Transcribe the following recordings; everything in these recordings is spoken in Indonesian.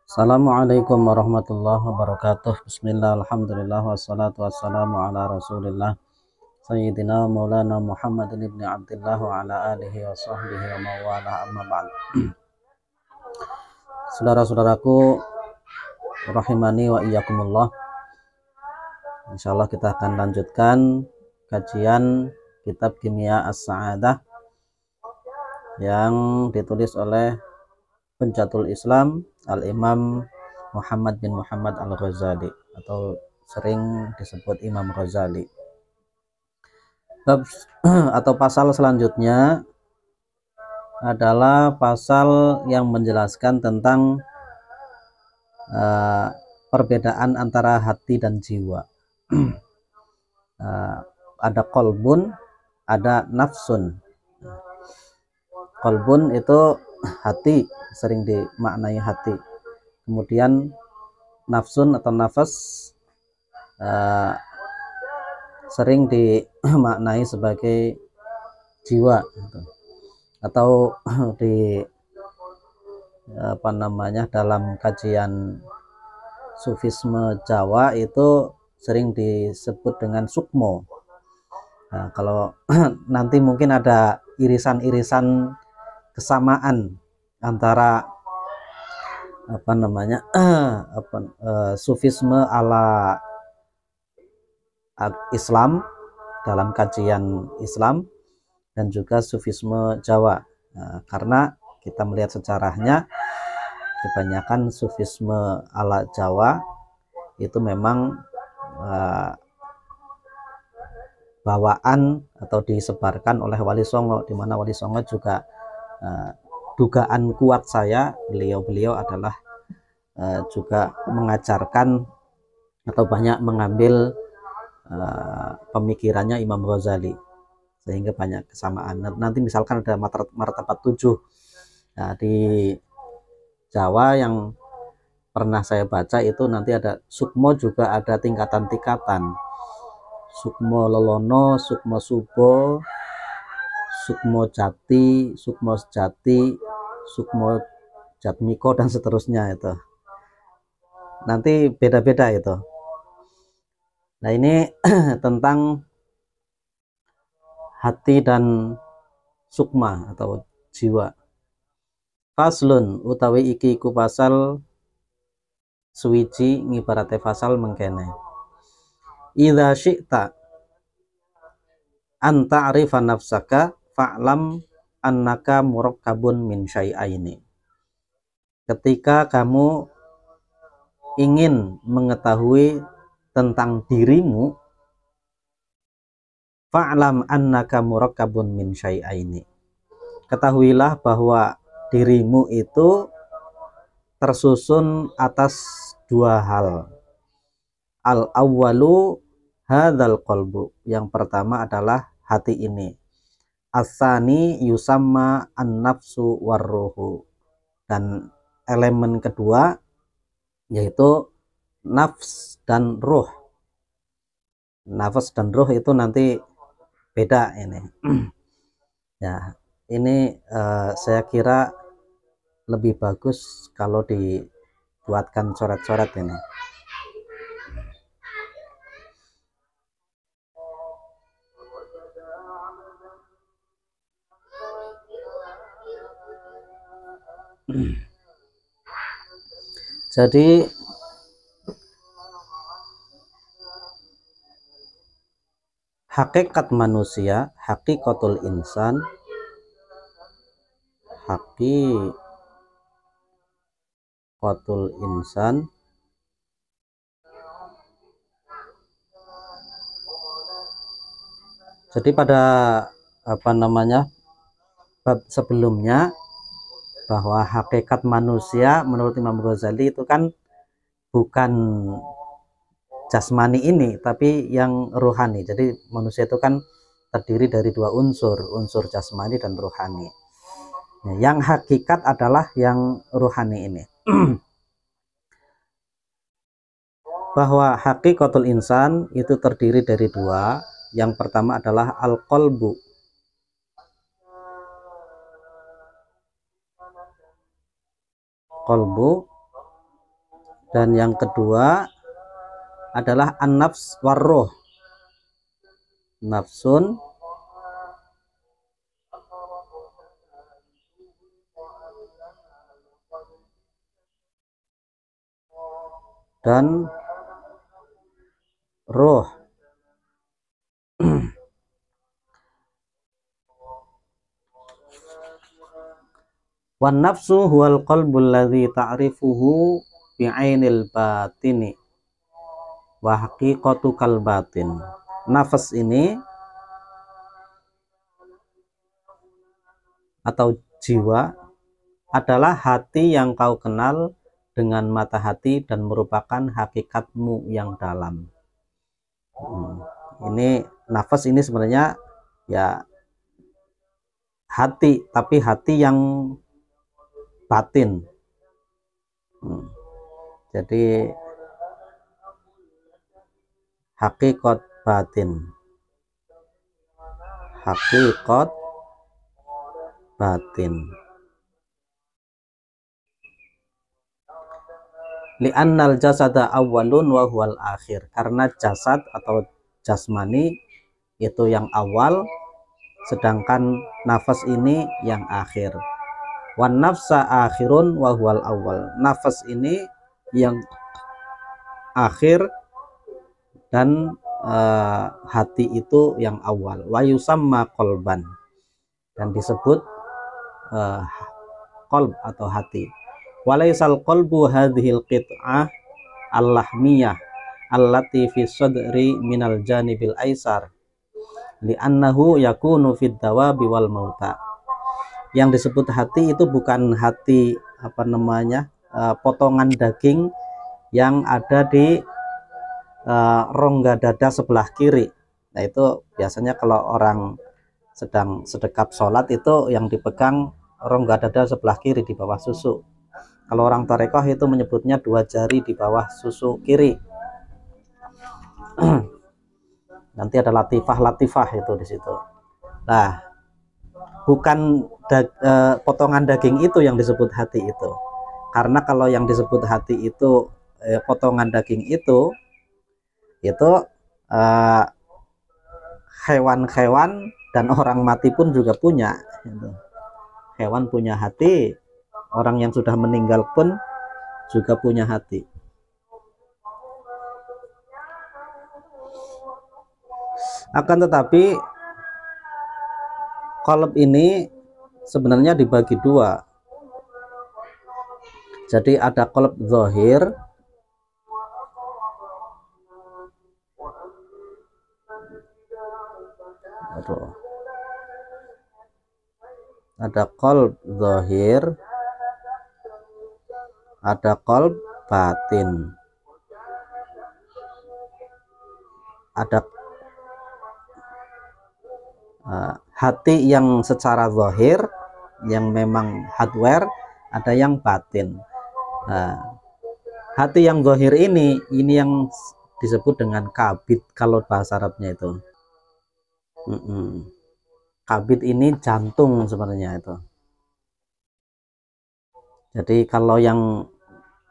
Assalamualaikum warahmatullahi wabarakatuh. Bismillah, alhamdulillah, wassalatu wassalamu ala rasulillah Sayyidina Maulana Muhammadin ibn Abdullah wa ala alihi wa sahbihi wa mawala amma ba'd. Saudara-saudaraku rahimani wa iyyakumullah, insyaallah kita akan lanjutkan kajian kitab Kimia As-Sa'adah yang ditulis oleh Hujjatul Islam Al-Imam Muhammad bin Muhammad Al-Ghazali atau sering disebut Imam Ghazali. Atau pasal selanjutnya adalah pasal yang menjelaskan tentang perbedaan antara hati dan jiwa. Ada kolbun, ada nafsun. Kolbun itu hati, sering dimaknai hati. Kemudian nafsun atau nafas sering dimaknai sebagai jiwa atau di dalam kajian sufisme Jawa itu sering disebut dengan sukmo. Nah, kalau nanti mungkin ada irisan-irisan kesamaan antara sufisme ala Islam dalam kajian Islam dan juga sufisme Jawa. Nah, karena kita melihat sejarahnya, kebanyakan sufisme ala Jawa itu memang bawaan atau disebarkan oleh Wali Songo, di mana Wali Songo juga dugaan kuat saya beliau adalah juga mengajarkan atau banyak mengambil pemikirannya Imam Ghazali, sehingga banyak kesamaan. Nanti misalkan ada martabat 7. Nah, di Jawa yang pernah saya baca itu nanti ada sukmo, juga ada tingkatan-tingkatan. Sukmo Lelono, Sukmo Subo, Sukmo Jati, Sukmo Sejati, Sukmo Jatmiko, dan seterusnya itu. Nanti beda-beda itu. Nah, ini tentang hati dan sukma atau jiwa. Faslun utawi iki iku pasal suwiji ngibarate fasal mengkene. Idza syi'ta an ta'rifa nafsaka fa'lam annaka murakkabun min syai'aini. Ketika kamu ingin mengetahui tentang dirimu, fa'lam annaka murakkabun min syai'aini. Ketahuilah bahwa dirimu itu tersusun atas dua hal. Al-awwalu hadzal qalbu. Yang pertama adalah hati ini. As-tsani yusamma an-nafsu war-ruhu. Dan elemen kedua yaitu nafs dan ruh. Nafas dan ruh itu nanti beda ini. Ya, ini saya kira lebih bagus kalau dibuatkan coret-coret ini. Jadi hakikat manusia, hakikatul insan, hakikatul insan jadi pada bab sebelumnya bahwa hakikat manusia menurut Imam Ghazali itu kan bukan jasmani ini, tapi yang ruhani. Jadi manusia itu kan terdiri dari dua unsur jasmani dan ruhani. Nah, yang hakikat adalah yang ruhani ini. Bahwa hakikatul insan itu terdiri dari dua. Yang pertama adalah al-qalbu. Qalbu Dan yang kedua adalah an-nafs warruh. Nafsun dan roh. Wan nafsu huwal qalbul ladzi ta'rifuhu bi'ainil batini wa haqiqatu kal batin. Nafas ini atau jiwa adalah hati yang kau kenal dengan mata hati dan merupakan hakikatmu yang dalam. Ini nafas ini sebenarnya ya hati, tapi hati yang batin. Jadi hakikat batin, hakikat batin. Li'annal jasada awwalun wa huwal akhir, karena jasad atau jasmani itu yang awal, sedangkan nafas ini yang akhir. Wan nafsa akhirun wa huwal awwal, nafas ini yang akhir dan hati itu yang awal. Wa yusamma qalban, dan disebut qalb atau hati. Walaisal qalbu hadhil qit'ah al-lahmiyah allati fi sadri minal janibil aisar li'annahu yakunu fid dawabi wal mauta. Yang disebut hati itu bukan hati potongan daging yang ada di rongga dada sebelah kiri. Nah, itu biasanya kalau orang sedang sedekap sholat itu yang dipegang rongga dada sebelah kiri di bawah susu. Kalau orang tarekoh itu menyebutnya 2 jari di bawah susu kiri. Nanti ada latifah itu di situ. Nah, bukan potongan daging itu yang disebut hati itu. Karena kalau yang disebut hati itu potongan daging itu hewan-hewan dan orang mati pun juga punya. Hewan punya hati, orang yang sudah meninggal pun juga punya hati. Akan tetapi qalb ini sebenarnya dibagi 2. Jadi ada qalb zahir, ada qalb zahir, ada qalb batin. Ada hati yang secara zahir, yang memang hardware, ada yang batin. Hati yang zahir ini yang disebut dengan kabid kalau bahasa Arabnya itu. Kabid ini jantung sebenarnya itu. Jadi kalau yang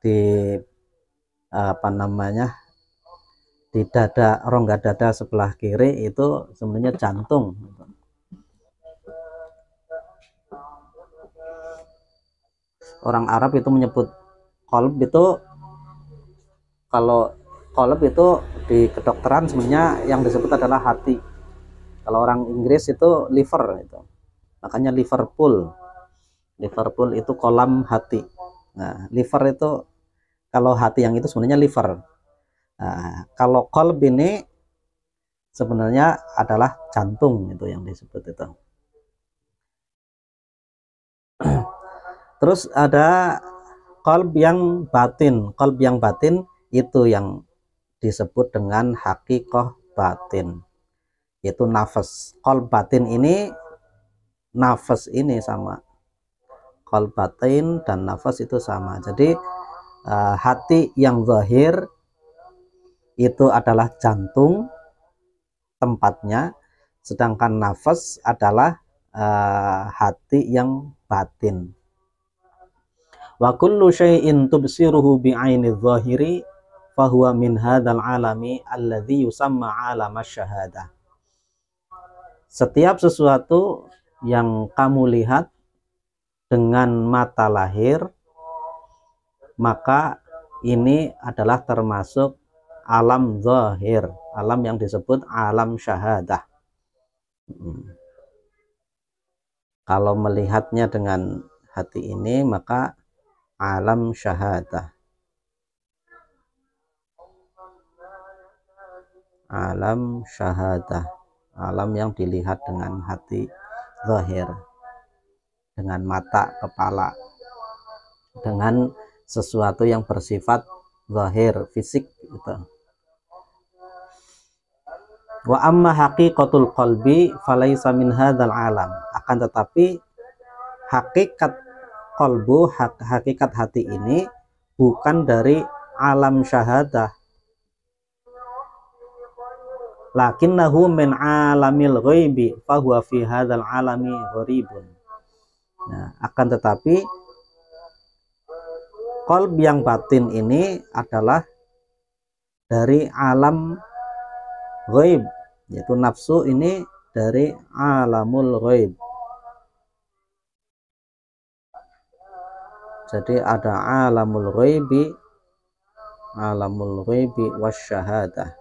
di di dada, rongga dada sebelah kiri itu sebenarnya jantung. Orang Arab itu menyebut qalb itu, kalau qalb itu di kedokteran sebenarnya yang disebut adalah hati. Kalau orang Inggris itu liver itu. Makanya Liverpool itu kolam hati. Nah, liver itu, kalau hati yang itu sebenarnya liver. Nah, kalau qalb ini sebenarnya adalah jantung, itu yang disebut itu. Terus ada qalb yang batin. Qalb yang batin itu yang disebut dengan hakikoh batin, yaitu nafas. Qalb batin ini, nafas ini sama. Qalb batin dan nafas itu sama. Jadi hati yang zahir itu adalah jantung tempatnya, sedangkan nafas adalah hati yang batin. Wa kullu syai'in tubsiruhu bi'aini dzahiri fahuwa min hadzal alami alladzi yusamma alam asyahadah. Setiap sesuatu yang kamu lihat dengan mata lahir, maka ini adalah termasuk alam zahir, alam yang disebut alam syahadah. Kalau melihatnya dengan hati ini, maka alam syahadah, alam syahadah, alam yang dilihat dengan hati zahir, dengan mata kepala, dengan sesuatu yang bersifat zahir, fisik gitu. Wa amma haqiqatul qalbi falaisa min hadzal alam. Akan tetapi hakikat qalbu, hakikat hati ini bukan dari alam syahadah, lakinnahu min alamil ghaibi fahuwa fi hadzal alami gharibun. Nah, akan tetapi qalb yang batin ini adalah dari alam ghaib, yaitu nafsu ini dari alamul ghaib. Jadi ada alamul ghaibi wasyahadah.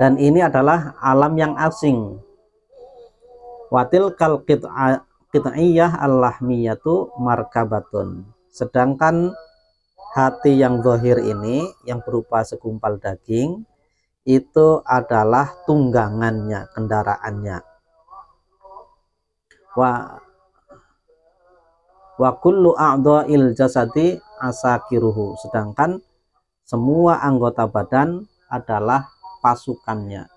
Dan ini adalah alam yang asing. Watil kal qit'iyah al-lahmiyatu markabatun. Sedangkan hati yang zahir ini, yang berupa segumpal daging, itu adalah tunggangannya, kendaraannya. Wa kullu a'dha'il jasadi asakiruhu. Sedangkan semua anggota badan adalah pasukannya.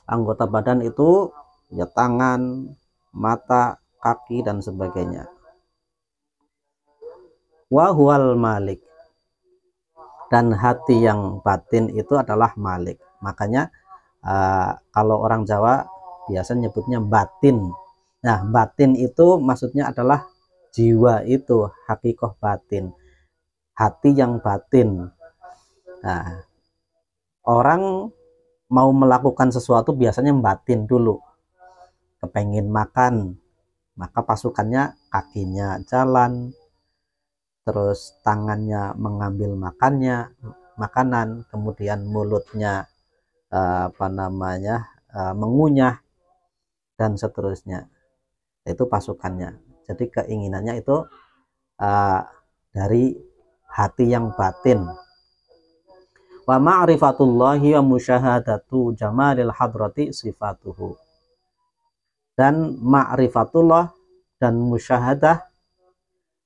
Anggota badan itu ya tangan, mata, kaki dan sebagainya. Wa huwal malik. Dan hati yang batin itu adalah malik. Makanya kalau orang Jawa biasa nyebutnya batin. Nah, batin itu maksudnya adalah jiwa, itu hakikoh batin, hati yang batin. Nah, orang mau melakukan sesuatu biasanya batin dulu. Kepengen makan, maka pasukannya kakinya jalan, terus tangannya mengambil makanan, kemudian mulutnya mengunyah dan seterusnya. Itu pasukannya. Jadi keinginannya itu dari hati yang batin. Wa ma'rifatullahi wa musyahadatu jamalil hadrati sifatuhu. Dan ma'rifatullah dan musyahadah,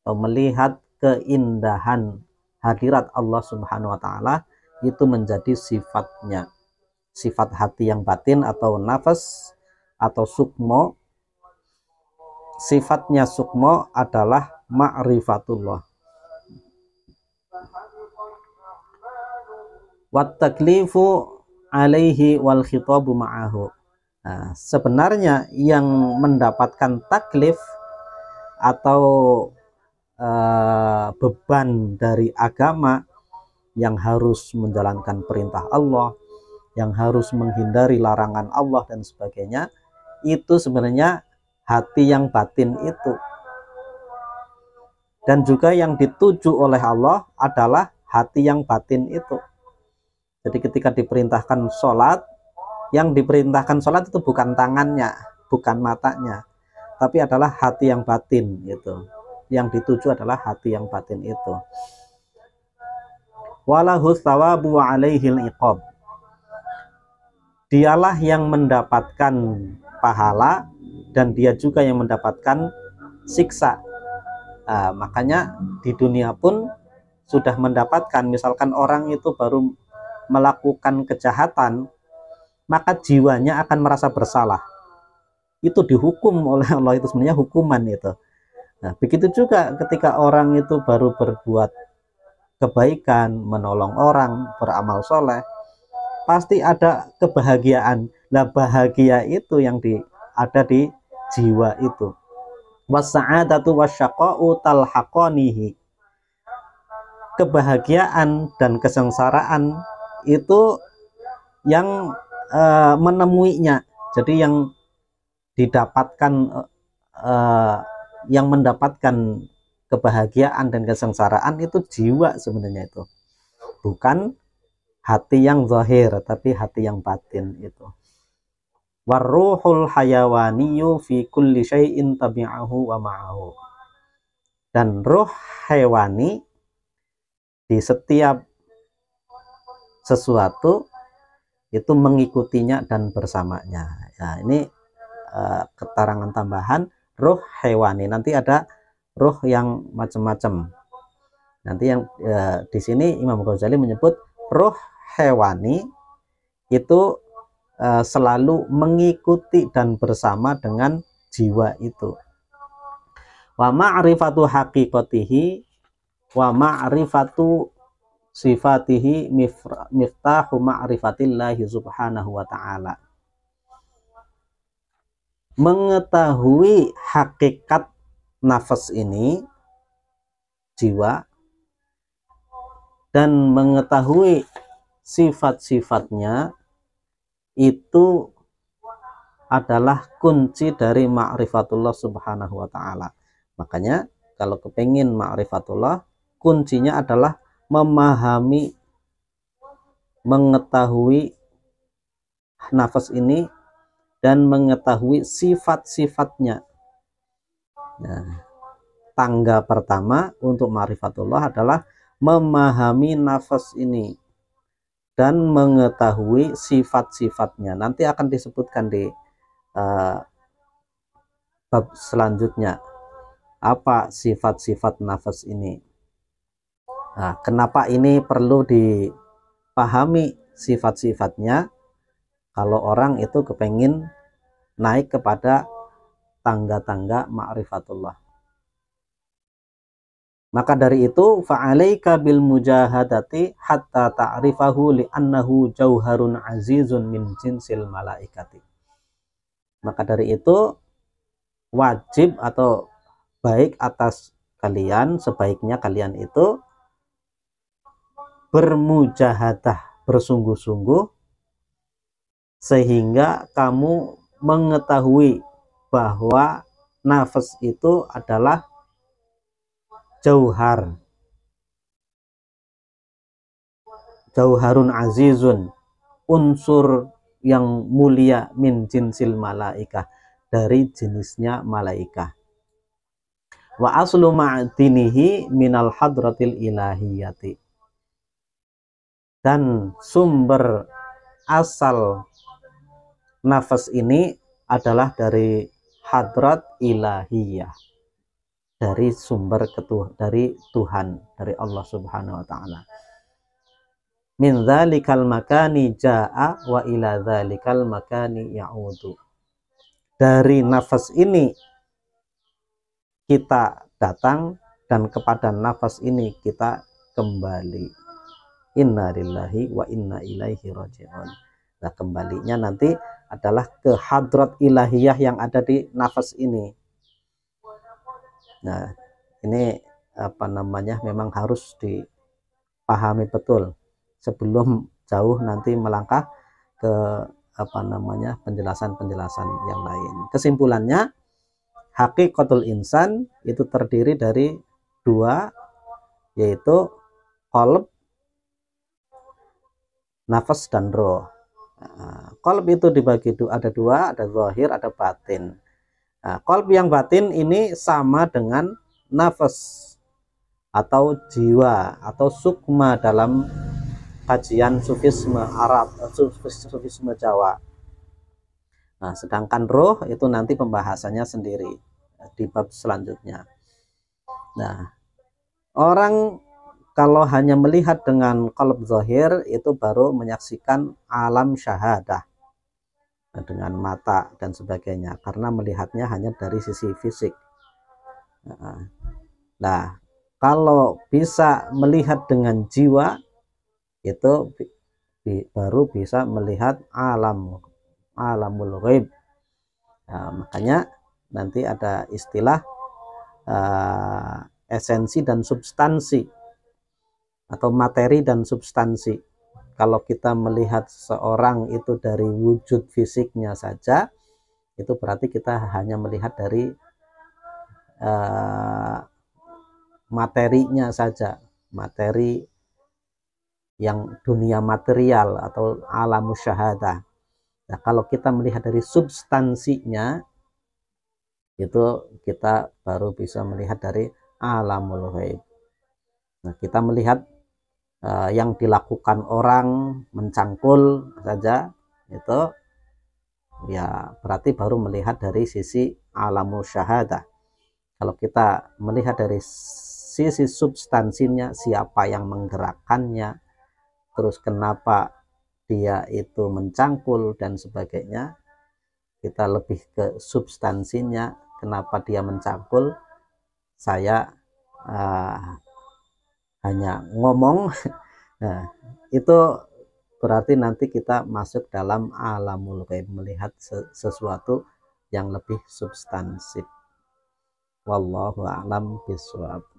atau melihat keindahan hadirat Allah Subhanahu wa taala, itu menjadi sifatnya. Sifat hati yang batin atau nafas atau sukmo. Sifatnya sukmo adalah ma'rifatullah. Wat taklifu alaihi wal khitabu ma'ahu. Nah, sebenarnya yang mendapatkan taklif atau beban dari agama, yang harus menjalankan perintah Allah, yang harus menghindari larangan Allah dan sebagainya, itu sebenarnya hati yang batin itu. Dan juga yang dituju oleh Allah adalah hati yang batin itu. Jadi ketika diperintahkan sholat, yang diperintahkan sholat itu bukan tangannya, bukan matanya, tapi adalah hati yang batin itu. Yang dituju adalah hati yang batin itu. Walahu thawabu wa alaihil iqab. Dialah yang mendapatkan pahala dan dia juga yang mendapatkan siksa. Makanya di dunia pun sudah mendapatkan, misalkan orang itu baru melakukan kejahatan, maka jiwanya akan merasa bersalah. Itu dihukum oleh Allah, itu sebenarnya hukuman itu. Nah, begitu juga ketika orang itu baru berbuat kebaikan, menolong orang, beramal soleh, pasti ada kebahagiaan. Nah, bahagia itu yang ada di jiwa itu. Wasa'adatu wasyaqa'u talhaqanihi. Kebahagiaan dan kesengsaraan itu yang menemuinya. Jadi yang didapatkan, yang mendapatkan kebahagiaan dan kesengsaraan itu jiwa sebenarnya, itu bukan hati yang zahir, tapi hati yang batin itu. Warruhul hayawaniyu fi kulli syai'in tabi'ahu wa ma'ahu. Dan ruh hewani di setiap sesuatu itu mengikutinya dan bersamanya. Nah, ini keterangan tambahan ruh hewani. Nanti ada ruh yang macam-macam. Nanti yang di sini Imam Ghazali menyebut ruh hewani itu selalu mengikuti dan bersama dengan jiwa itu. Wa ma'rifatu haqiqatihi wa ma'rifatu sifatihi miftahu ma'rifatillahi subhanahu wa ta'ala. Mengetahui hakikat nafas ini, jiwa, dan mengetahui sifat-sifatnya itu adalah kunci dari ma'rifatullah subhanahu wa ta'ala. Makanya kalau kepingin ma'rifatullah, kuncinya adalah memahami, mengetahui nafas ini dan mengetahui sifat-sifatnya. Nah, tangga pertama untuk ma'rifatullah adalah memahami nafas ini dan mengetahui sifat-sifatnya. Nanti akan disebutkan di bab selanjutnya apa sifat-sifat nafas ini. Nah, kenapa ini perlu dipahami sifat-sifatnya kalau orang itu kepengin naik kepada tangga-tangga ma'rifatullah. Maka dari itu fa'alaika bil mujahadati hatta ta'rifahu li'annahu jauharun azizun min jinsil malaikati. Maka dari itu wajib atau baik atas kalian, sebaiknya kalian itu bermujahadah, bersungguh-sungguh, sehingga kamu mengetahui bahwa nafas itu adalah jauhar, jauharun azizun, unsur yang mulia, min jinsil malaikah, dari jenisnya malaikah. Wa aslu ma'dinihi minal hadratil ilahiyati. Dan sumber asal nafas ini adalah dari hadrat ilahiyah, dari sumber dari Tuhan, dari Allah Subhanahu wa taala. Min dzalikal makani jaa wa ila dzalikal makani ya'udu. Dari nafas ini kita datang dan kepada nafas ini kita kembali. Inna lillahi wa inna ilaihi raji'un. Nah, kembalinya nanti adalah ke hadrat ilahiyah yang ada di nafas ini. Nah, ini apa namanya, memang harus dipahami betul sebelum jauh nanti melangkah ke apa namanya, penjelasan-penjelasan yang lain. Kesimpulannya, hakikatul insan itu terdiri dari dua, yaitu qalb, nafas, dan roh. Qalb itu dibagi ada dua, ada zahir, ada batin. Qalb yang batin ini sama dengan nafas atau jiwa atau sukma dalam kajian sufisme Arab, sufisme Jawa. Nah, sedangkan roh itu nanti pembahasannya sendiri di bab selanjutnya. Nah, orang kalau hanya melihat dengan qalb zahir itu baru menyaksikan alam syahadah dengan mata dan sebagainya, karena melihatnya hanya dari sisi fisik. Nah, kalau bisa melihat dengan jiwa itu baru bisa melihat alam alamul ghaib. Nah, makanya nanti ada istilah esensi dan substansi atau materi dan substansi. Kalau kita melihat seseorang itu dari wujud fisiknya saja, itu berarti kita hanya melihat dari materinya saja, materi yang dunia material atau alam musyahadah. Nah, kalau kita melihat dari substansinya, itu kita baru bisa melihat dari alamul ghaib. Nah, kita melihat yang dilakukan orang mencangkul saja, itu ya berarti baru melihat dari sisi alam musyahadah. Kalau kita melihat dari sisi substansinya, siapa yang menggerakkannya, terus kenapa dia itu mencangkul dan sebagainya, kita lebih ke substansinya, kenapa dia mencangkul. Saya hanya ngomong. Nah, itu berarti nanti kita masuk dalam alamul ghaib, melihat sesuatu yang lebih substansif. Wallahu a'lam bishawab.